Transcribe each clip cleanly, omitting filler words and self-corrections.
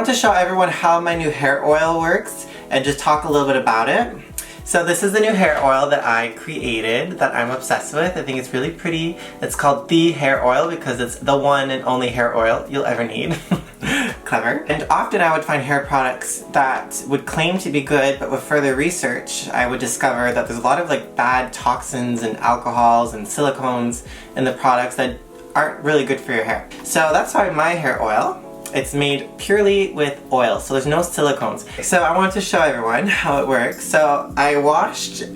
want to show everyone how my new hair oil works and just talk a little bit about it. So this is the new hair oil that I created that I'm obsessed with. I think it's really pretty. It's called The Hair Oil because it's the one and only hair oil you'll ever need. Clever. And often I would find hair products that would claim to be good, but with further research I would discover that there's a lot of like bad toxins and alcohols and silicones in the products that aren't really good for your hair. So that's why my hair oil, it's made purely with oil, so there's no silicones. So I want to show everyone how it works. So I washed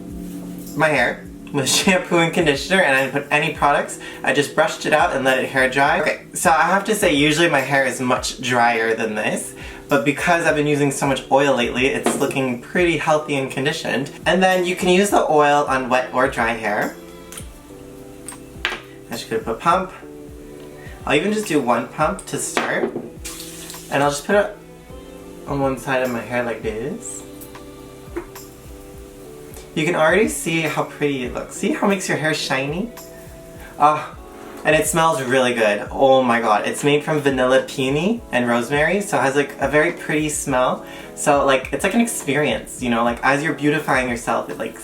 my hair with shampoo and conditioner, and I didn't put any products. I just brushed it out and let it hair dry. Okay, so I have to say usually my hair is much drier than this, but because I've been using so much oil lately, it's looking pretty healthy and conditioned. And then you can use the oil on wet or dry hair. I'm just gonna put a pump. I'll even just do one pump to start. And I'll just put it on one side of my hair like this. You can already see how pretty it looks. See how it makes your hair shiny? Oh, and it smells really good. Oh my god. It's made from vanilla peony and rosemary, so it has like a very pretty smell. So like, it's like an experience, you know, like as you're beautifying yourself, it like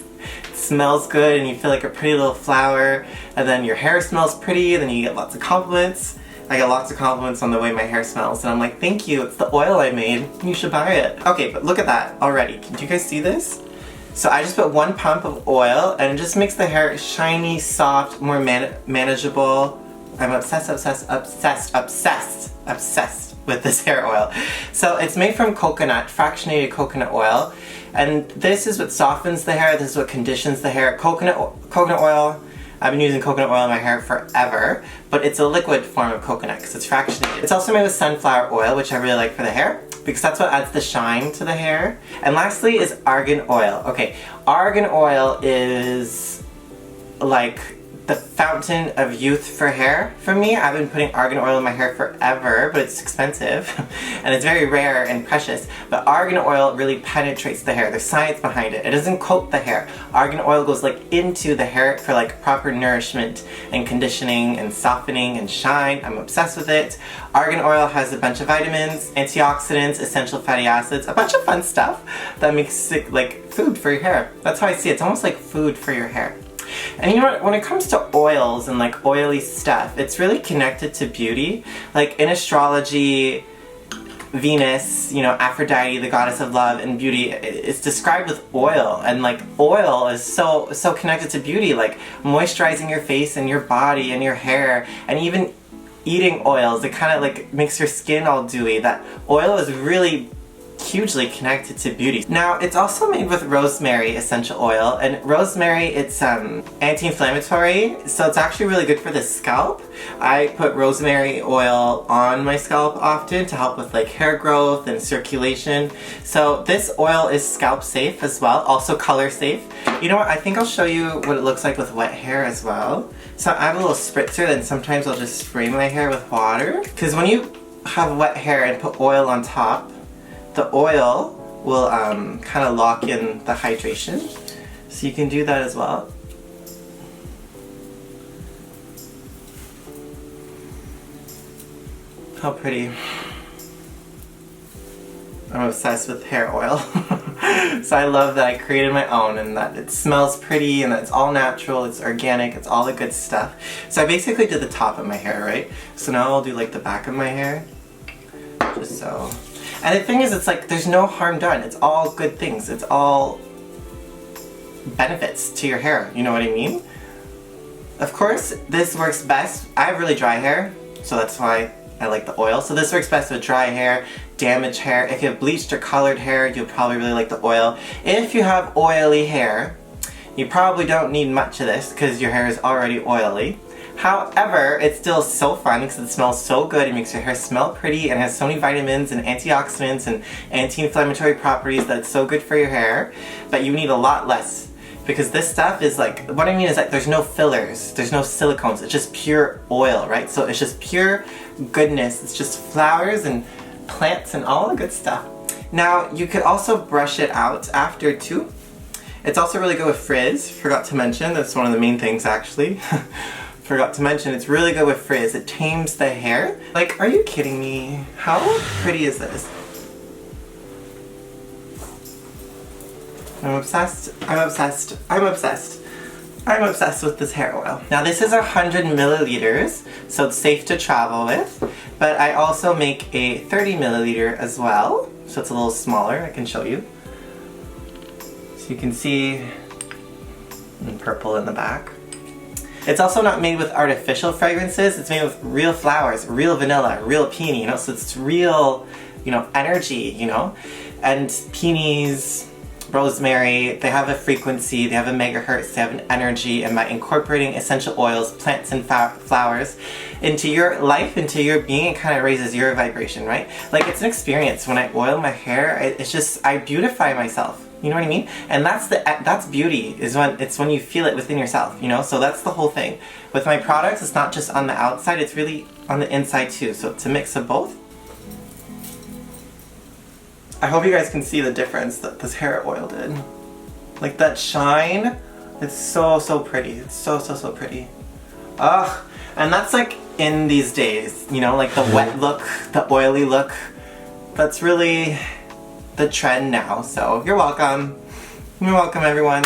smells good and you feel like a pretty little flower, and then your hair smells pretty, and then you get lots of compliments. I get lots of compliments on the way my hair smells, and I'm like, thank you, it's the oil I made, you should buy it. Okay, but look at that already. Do you guys see this? So I just put one pump of oil, and it just makes the hair shiny, soft, more manageable. I'm obsessed with this hair oil. So it's made from coconut, fractionated coconut oil, and this is what softens the hair, this is what conditions the hair. Coconut oil, I've been using coconut oil in my hair forever, but it's a liquid form of coconut because it's fractionated. It's also made with sunflower oil, which I really like for the hair because that's what adds the shine to the hair. And lastly is argan oil. Okay, argan oil is like the fountain of youth for hair for me. I've been putting argan oil in my hair forever, but it's expensive and it's very rare and precious. But argan oil really penetrates the hair. There's science behind it. It doesn't coat the hair. Argan oil goes like into the hair for like proper nourishment and conditioning and softening and shine. I'm obsessed with it. Argan oil has a bunch of vitamins, antioxidants, essential fatty acids, a bunch of fun stuff that makes it like food for your hair. That's how I see it. It's almost like food for your hair. And you know what, when it comes to oils and like oily stuff, it's really connected to beauty. Like in astrology, Venus, you know, Aphrodite, the goddess of love and beauty, it's described with oil, and like oil is so connected to beauty, like moisturizing your face and your body and your hair, and even eating oils, it kind of like makes your skin all dewy. That oil is really hugely connected to beauty. Now, it's also made with rosemary essential oil, and rosemary, it's anti-inflammatory, so it's actually really good for the scalp. I put rosemary oil on my scalp often to help with like hair growth and circulation. So this oil is scalp safe as well, also color safe. You know what, I think I'll show you what it looks like with wet hair as well. So I have a little spritzer, then sometimes I'll just spray my hair with water, because when you have wet hair and put oil on top, the oil will kind of lock in the hydration, so you can do that as well. How pretty. I'm obsessed with hair oil. So I love that I created my own and that it smells pretty and that it's all natural, it's organic, it's all the good stuff. So I basically did the top of my hair, right? So now I'll do like the back of my hair, just so. And the thing is, it's like, there's no harm done. It's all good things. It's all benefits to your hair. You know what I mean? Of course, this works best. I have really dry hair, so that's why I like the oil. So this works best with dry hair, damaged hair. If you have bleached or colored hair, you'll probably really like the oil. If you have oily hair, you probably don't need much of this because your hair is already oily. However, it's still so fun because it smells so good. It makes your hair smell pretty and has so many vitamins and antioxidants and anti-inflammatory properties that it's so good for your hair. But you need a lot less because this stuff is like, what I mean is that there's no fillers, there's no silicones, it's just pure oil, right? So it's just pure goodness. It's just flowers and plants and all the good stuff. Now, you could also brush it out after too. It's also really good with frizz, forgot to mention. That's one of the main things actually. Forgot to mention, it's really good with frizz. It tames the hair. Like, are you kidding me? How pretty is this? I'm obsessed. I'm obsessed. I'm obsessed. I'm obsessed with this hair oil. Now this is 100 milliliters, so it's safe to travel with, but I also make a 30 milliliter as well, so it's a little smaller. I can show you. So you can see in purple in the back. It's also not made with artificial fragrances, it's made with real flowers, real vanilla, real peony, you know, so it's real, you know, energy, you know, and peonies, rosemary, they have a frequency, they have a megahertz, they have an energy, and by incorporating essential oils, plants, and flowers into your life, into your being, it kind of raises your vibration, right? Like, it's an experience. When I oil my hair, it's just, I beautify myself. You know what I mean? And that's beauty, is when you feel it within yourself, you know? So that's the whole thing. With my products, it's not just on the outside, it's really on the inside too. So it's a mix of both. I hope you guys can see the difference that this hair oil did. Like that shine, it's so, so pretty. It's so, so, so pretty. Ugh. And that's like in these days, you know, like the wet look, the oily look. That's really the trend now. So you're welcome. You're welcome, everyone.